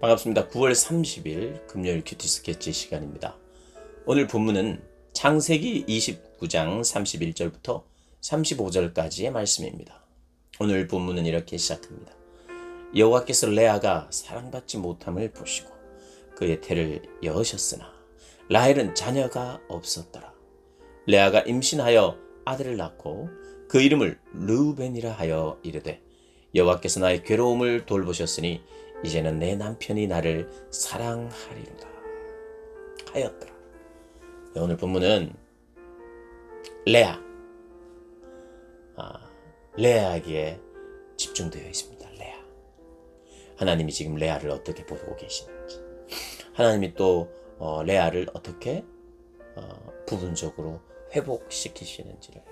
반갑습니다. 9월 30일 금요일 큐티 스케치 시간입니다. 오늘 본문은 창세기 29장 31절부터 35절까지의 말씀입니다. 오늘 본문은 이렇게 시작합니다. 여호와께서 레아가 사랑받지 못함을 보시고 그의 태를 여으셨으나 라헬은 자녀가 없었더라. 레아가 임신하여 아들을 낳고 그 이름을 르우벤이라 하여 이르되 여호와께서 나의 괴로움을 돌보셨으니 이제는 내 남편이 나를 사랑하리로다 하였더라. 오늘 본문은 레아에게 집중되어 있습니다. 레아. 하나님이 지금 레아를 어떻게 보고 계시는지, 하나님이 또 레아를 어떻게 부분적으로 회복시키시는지를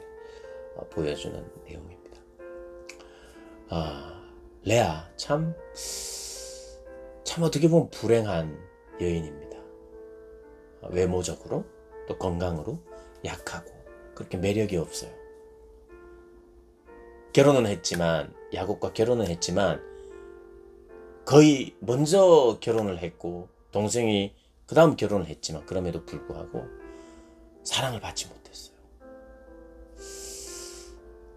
보여주는 내용입니다. 레아 참 어떻게 보면 불행한 여인입니다. 외모적으로 또 건강으로 약하고 그렇게 매력이 없어요. 야곱과 결혼은 했지만 거의 먼저 결혼을 했고 동생이 그 다음 결혼을 했지만 그럼에도 불구하고 사랑을 받지 못했어요.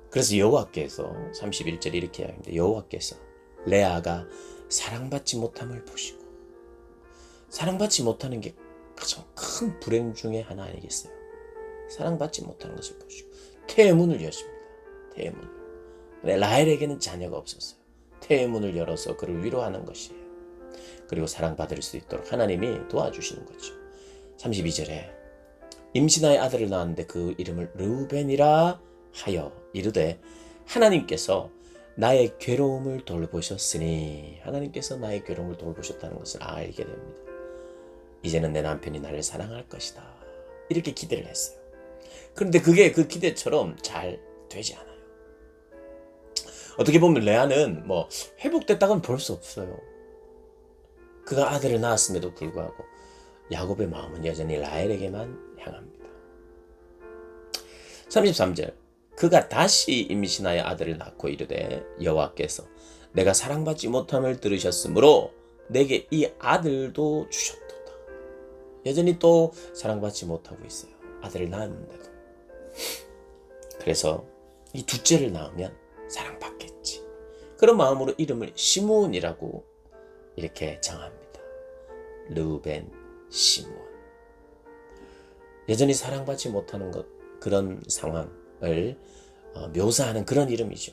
그래서 여호와께서 31절 이렇게 이야기합니다. 여호와께서 레아가 사랑받지 못함을 보시고, 사랑받지 못하는 게 가장 큰 불행 중에 하나 아니겠어요? 사랑받지 못하는 것을 보시고 태의 문을 여십니다. 태의 문을. 라헬에게는 자녀가 없었어요. 태의 문을 열어서 그를 위로하는 것이에요. 그리고 사랑받을 수 있도록 하나님이 도와주시는 거죠. 32절에 임신하여 아들을 낳았는데 그 이름을 르우벤이라 하여 이르되 하나님께서 나의 괴로움을 돌보셨으니, 하나님께서 나의 괴로움을 돌보셨다는 것을 알게 됩니다. 이제는 내 남편이 나를 사랑할 것이다. 이렇게 기대를 했어요. 그런데 그게 그 기대처럼 잘 되지 않아요. 어떻게 보면 레아는 회복됐다고는 볼 수 없어요. 그가 아들을 낳았음에도 불구하고 야곱의 마음은 여전히 라헬에게만 향합니다. 33절 그가 다시 임신하여 아들을 낳고 이르되 여호와께서 내가 사랑받지 못함을 들으셨으므로 내게 이 아들도 주셨도다. 여전히 또 사랑받지 못하고 있어요. 아들을 낳았는데도. 그래서 이 둘째를 낳으면 사랑받겠지. 그런 마음으로 이름을 시므온이라고 이렇게 정합니다. 르우벤, 시므온. 여전히 사랑받지 못하는 그런 상황을 묘사하는 그런 이름이죠.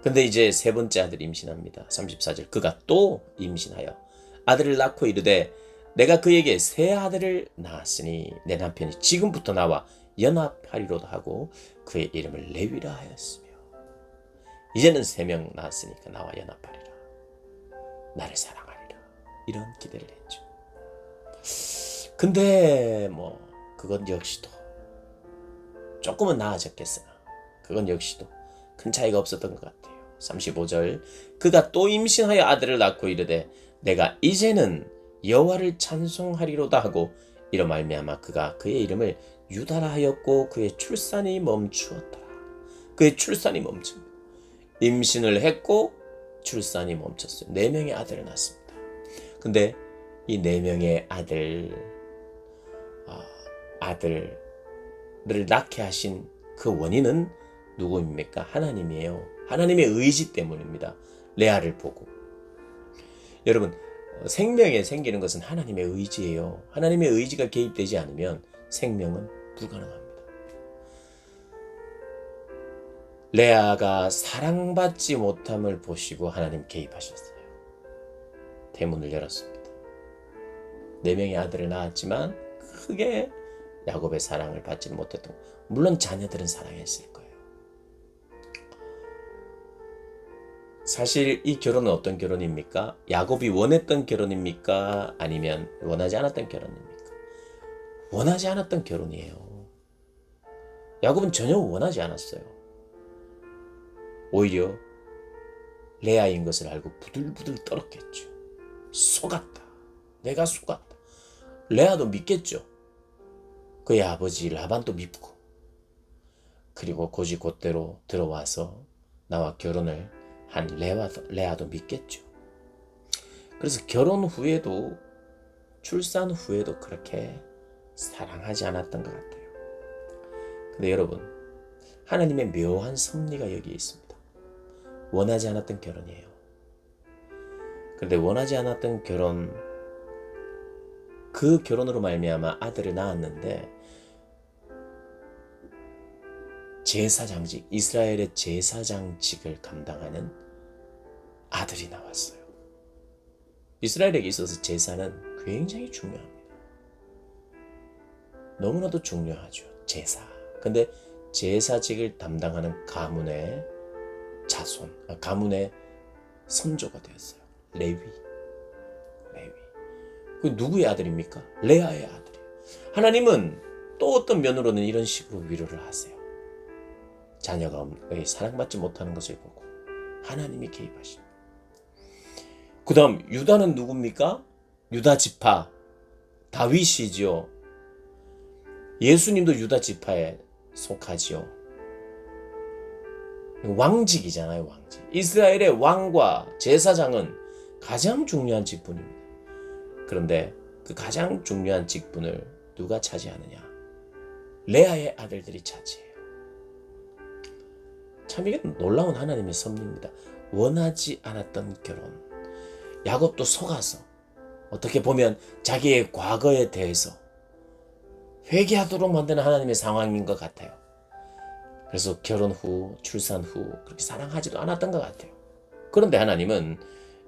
근데 이제 세 번째 아들이 임신합니다. 34절 그가 또 임신하여 아들을 낳고 이르되 내가 그에게 세 아들을 낳았으니 내 남편이 지금부터 나와 연합하리로다 하고 그의 이름을 레위라 하였으며, 이제는 3명 낳았으니까 나와 연합하리라, 나를 사랑하리라, 이런 기대를 했죠. 근데 그건 역시도 조금은 나아졌겠으나 그건 역시도 큰 차이가 없었던 것 같아요. 35절 그가 또 임신하여 아들을 낳고 이르되 내가 이제는 여호와를 찬송하리로다 하고 이로 말미암아 그가 그의 이름을 유다라 하였고 그의 출산이 멈추었더라. 그의 출산이 멈춥니다. 임신을 했고 출산이 멈췄어요. 4명의 아들을 낳습니다. 근데 이 4명의 아들을 낳게 하신 그 원인은 누구입니까? 하나님이에요. 하나님의 의지 때문입니다. 레아를 보고. 여러분, 생명에 생기는 것은 하나님의 의지예요. 하나님의 의지가 개입되지 않으면 생명은 불가능합니다. 레아가 사랑받지 못함을 보시고 하나님 개입하셨어요. 대문을 열었습니다. 4명의 아들을 낳았지만 크게 야곱의 사랑을 받지 못했던, 물론 자녀들은 사랑했을 거예요. 사실 이 결혼은 어떤 결혼입니까? 야곱이 원했던 결혼입니까? 아니면 원하지 않았던 결혼입니까? 원하지 않았던 결혼이에요. 야곱은 전혀 원하지 않았어요. 오히려 레아인 것을 알고 부들부들 떨었겠죠. 속았다. 내가 속았다. 레아도 믿겠죠. 그의 아버지 라반도 믿고, 그리고 곧대로 들어와서 나와 결혼을 한 레아도 믿겠죠. 그래서 결혼 후에도 출산 후에도 그렇게 사랑하지 않았던 것 같아요. 근데 여러분, 하나님의 묘한 섭리가 여기에 있습니다. 원하지 않았던 결혼이에요. 그런데 원하지 않았던 결혼, 그 결혼으로 말미암아 아들을 낳았는데 제사장직, 이스라엘의 제사장직을 감당하는 아들이 나왔어요. 이스라엘에게 있어서 제사는 굉장히 중요합니다. 너무나도 중요하죠. 제사. 근데 제사직을 담당하는 가문의 자손, 가문의 선조가 되었어요. 레위. 그 누구의 아들입니까? 레아의 아들이에요. 하나님은 또 어떤 면으로는 이런 식으로 위로를 하세요. 자녀가 사랑받지 못하는 것을 보고 하나님이 개입하십니다. 그 다음 유다는 누굽니까? 유다 지파 다윗이지요. 예수님도 유다 지파에 속하지요. 왕직이잖아요. 왕직. 이스라엘의 왕과 제사장은 가장 중요한 직분입니다. 그런데 그 가장 중요한 직분을 누가 차지하느냐? 레아의 아들들이 차지해요. 참 이게 놀라운 하나님의 섭리입니다. 원하지 않았던 결혼. 야곱도 속아서 어떻게 보면 자기의 과거에 대해서 회개하도록 만드는 하나님의 상황인 것 같아요. 그래서 결혼 후, 출산 후 그렇게 사랑하지도 않았던 것 같아요. 그런데 하나님은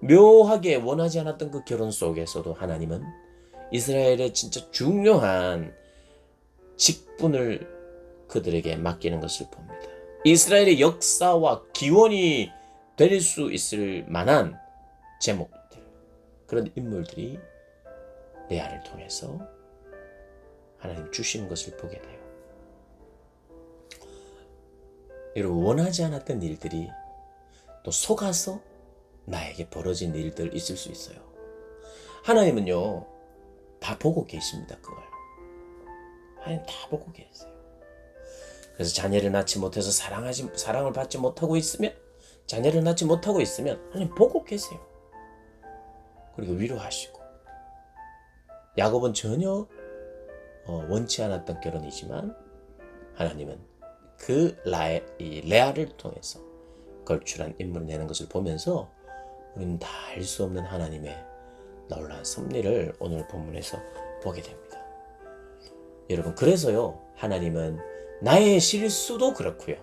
묘하게 원하지 않았던 그 결혼 속에서도 하나님은 이스라엘의 진짜 중요한 직분을 그들에게 맡기는 것을 봅니다. 이스라엘의 역사와 기원이 될 수 있을 만한 제목들, 그런 인물들이 레아를 통해서 하나님 주시는 것을 보게 돼요. 여러분, 원하지 않았던 일들이 또 속아서 나에게 벌어진 일들 있을 수 있어요. 하나님은요, 다 보고 계십니다. 그걸. 하나님 다 보고 계세요. 그래서 자녀를 낳지 못해서 사랑을 받지 못하고 있으면, 자녀를 낳지 못하고 있으면 하나님 보고 계세요. 그리고 위로하시고. 야곱은 전혀 원치 않았던 결혼이지만 하나님은 그 레아를 통해서 걸출한 인물을 내는 것을 보면서 우리는 다 알 수 없는 하나님의 놀라운 섭리를 오늘 본문에서 보게 됩니다. 여러분, 그래서요, 하나님은 나의 실수도 그렇고요.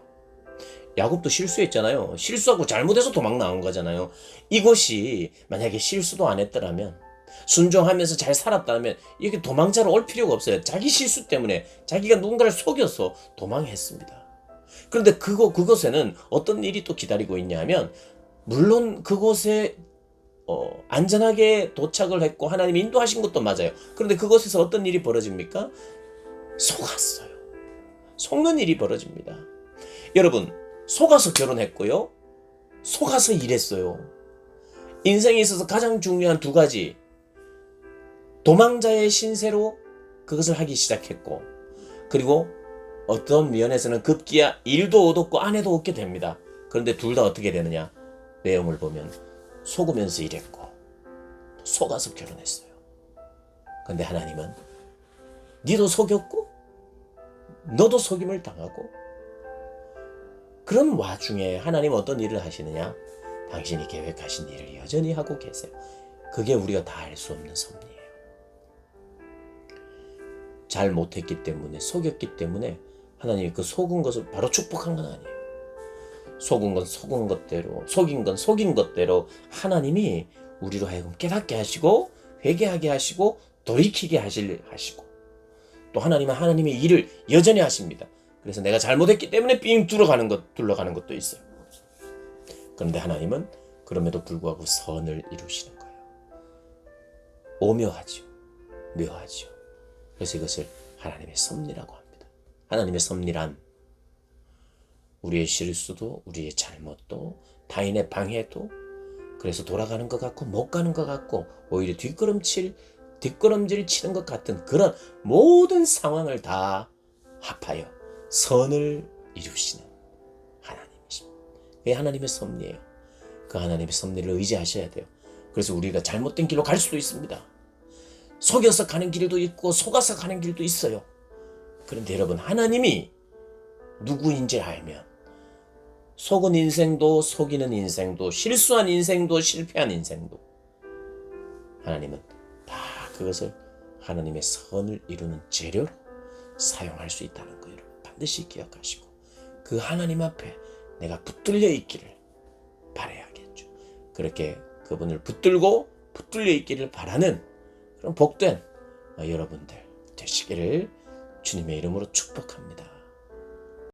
야곱도 실수했잖아요. 실수하고 잘못해서 도망 나온 거잖아요. 이것이 만약에 실수도 안 했더라면, 순종하면서 잘 살았다면 이게 도망자로 올 필요가 없어요. 자기 실수 때문에 자기가 누군가를 속여서 도망했습니다. 그런데 그곳에는 어떤 일이 또 기다리고 있냐 하면, 물론 그곳에 안전하게 도착을 했고 하나님이 인도하신 것도 맞아요. 그런데 그곳에서 어떤 일이 벌어집니까? 속았어요. 속는 일이 벌어집니다. 여러분, 속아서 결혼했고요, 속아서 일했어요. 인생에 있어서 가장 중요한 두 가지, 도망자의 신세로 그것을 하기 시작했고, 그리고 어떤 면에서는 급기야 일도 얻었고 아내도 얻게 됩니다. 그런데 둘 다 어떻게 되느냐? 내용을 보면 속으면서 일했고 속아서 결혼했어요. 그런데 하나님은 니도 속였고 너도 속임을 당하고, 그런 와중에 하나님 어떤 일을 하시느냐? 당신이 계획하신 일을 여전히 하고 계세요. 그게 우리가 다 알 수 없는 섭리예요. 잘 못했기 때문에, 속였기 때문에 하나님이 그 속은 것을 바로 축복한 건 아니에요. 속은 건 속은 것대로, 속인 건 속인 것대로 하나님이 우리로 하여금 깨닫게 하시고 회개하게 하시고 돌이키게 하시고, 또 하나님은 하나님의 일을 여전히 하십니다. 그래서 내가 잘못했기 때문에 삥 둘러가는 것도 있어요. 그런데 하나님은 그럼에도 불구하고 선을 이루시는 거예요. 오묘하죠. 묘하죠. 그래서 이것을 하나님의 섭리라고 합니다. 하나님의 섭리란 우리의 실수도, 우리의 잘못도, 타인의 방해도, 그래서 돌아가는 것 같고 못 가는 것 같고 오히려 뒷걸음질 치는 것 같은 그런 모든 상황을 다 합하여 선을 이루시는 하나님이십니다. 그게 하나님의 섭리예요. 그 하나님의 섭리를 의지하셔야 돼요. 그래서 우리가 잘못된 길로 갈 수도 있습니다. 속여서 가는 길도 있고 속아서 가는 길도 있어요. 그런데 여러분, 하나님이 누구인지 알면 속은 인생도 속이는 인생도 실수한 인생도 실패한 인생도 하나님은 다 그것을 하나님의 선을 이루는 재료로 사용할 수 있다는 거 여러분 반드시 기억하시고, 그 하나님 앞에 내가 붙들려 있기를 바라야겠죠. 그렇게 그분을 붙들고 붙들려 있기를 바라는 그런 복된 여러분들 되시기를 주님의 이름으로 축복합니다.